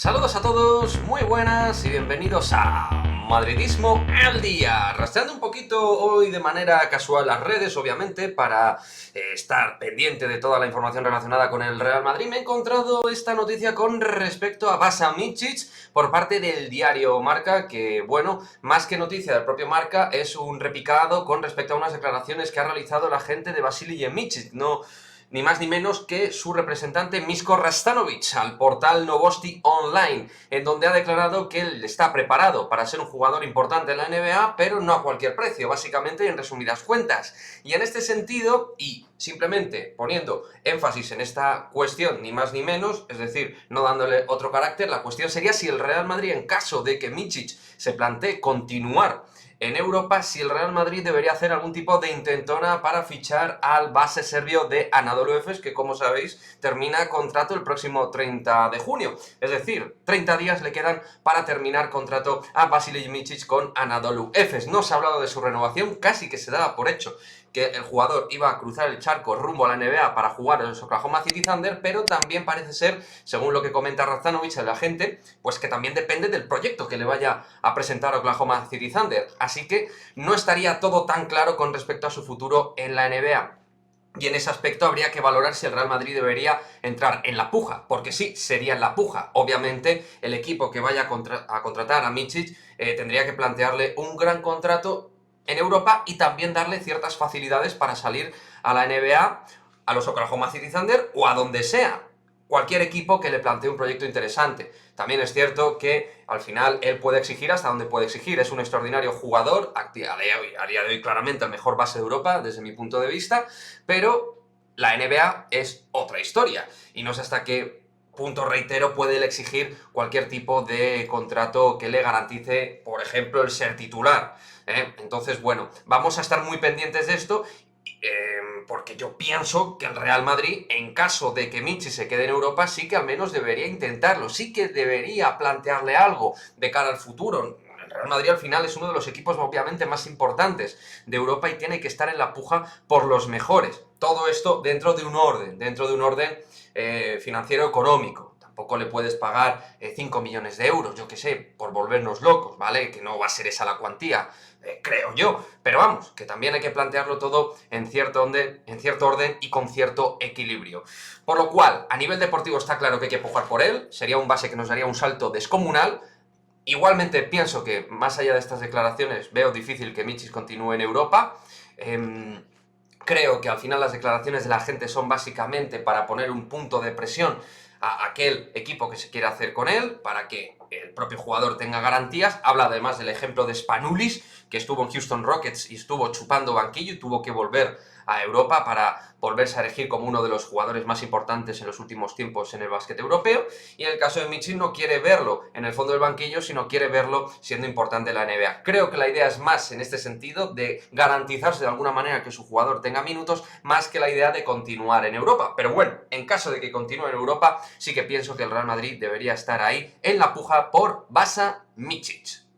Saludos a todos, muy buenas y bienvenidos a Madridismo al Día. Rastreando un poquito hoy de manera casual las redes, obviamente, para estar pendiente de toda la información relacionada con el Real Madrid, me he encontrado esta noticia con respecto a Vasa Micic por parte del diario Marca, que, bueno, más que noticia del propio Marca, es un repicado con respecto a unas declaraciones que ha realizado la gente de Vasilije Micic, no ni más ni menos que su representante Misko Rastanovic al portal Novosti Online, en donde ha declarado que él está preparado para ser un jugador importante en la NBA, pero no a cualquier precio, básicamente en resumidas cuentas. Y en este sentido, y simplemente poniendo énfasis en esta cuestión, ni más ni menos, es decir, no dándole otro carácter, la cuestión sería si el Real Madrid, en caso de que Micic se plantee continuar en Europa, si el Real Madrid debería hacer algún tipo de intentona para fichar al base serbio de Anadolu Efes, que como sabéis termina contrato el próximo 30 de junio. Es decir, 30 días le quedan para terminar contrato a Vasilije Micic con Anadolu Efes. No se ha hablado de su renovación, casi que se daba por hecho que el jugador iba a cruzar el charco rumbo a la NBA para jugar en los Oklahoma City Thunder, pero también parece ser, según lo que comenta Rastanovic, el agente, pues que también depende del proyecto que le vaya a presentar Oklahoma City Thunder. Así que no estaría todo tan claro con respecto a su futuro en la NBA. Y en ese aspecto habría que valorar si el Real Madrid debería entrar en la puja, porque sí, sería en la puja. Obviamente, el equipo que vaya a contratar a Micic tendría que plantearle un gran contrato en Europa y también darle ciertas facilidades para salir a la NBA, a los Oklahoma City Thunder o a donde sea. Cualquier equipo que le plantee un proyecto interesante. También es cierto que al final él puede exigir hasta donde puede exigir. Es un extraordinario jugador, a día de hoy claramente el mejor base de Europa desde mi punto de vista, pero la NBA es otra historia. Y no sé hasta qué punto, reitero, puede él exigir cualquier tipo de contrato que le garantice, por ejemplo, el ser titular. Entonces, bueno, vamos a estar muy pendientes de esto, porque yo pienso que el Real Madrid, en caso de que Micic se quede en Europa, sí que al menos debería intentarlo, sí que debería plantearle algo de cara al futuro. El Real Madrid al final es uno de los equipos obviamente más importantes de Europa y tiene que estar en la puja por los mejores. Todo esto dentro de un orden financiero económico. Tampoco le puedes pagar 5 millones de euros, yo que sé, por volvernos locos, ¿vale? Que no va a ser esa la cuantía, creo yo. Pero vamos, que también hay que plantearlo todo en cierto orden y con cierto equilibrio. Por lo cual, a nivel deportivo está claro que hay que pujar por él, sería un base que nos daría un salto descomunal. Igualmente pienso que, más allá de estas declaraciones, veo difícil que Micic continúe en Europa. Creo que al final las declaraciones de la gente son básicamente para poner un punto de presión a aquel equipo que se quiere hacer con él, para que el propio jugador tenga garantías. Habla además del ejemplo de Spanoulis, que estuvo en Houston Rockets y estuvo chupando banquillo y tuvo que volver a Europa para volverse a elegir como uno de los jugadores más importantes en los últimos tiempos en el básquet europeo. Y en el caso de Micic no quiere verlo en el fondo del banquillo, sino quiere verlo siendo importante en la NBA. Creo que la idea es más en este sentido de garantizarse de alguna manera que su jugador tenga minutos, más que la idea de continuar en Europa. Pero bueno, en caso de que continúe en Europa, sí que pienso que el Real Madrid debería estar ahí en la puja por Vasa Micic.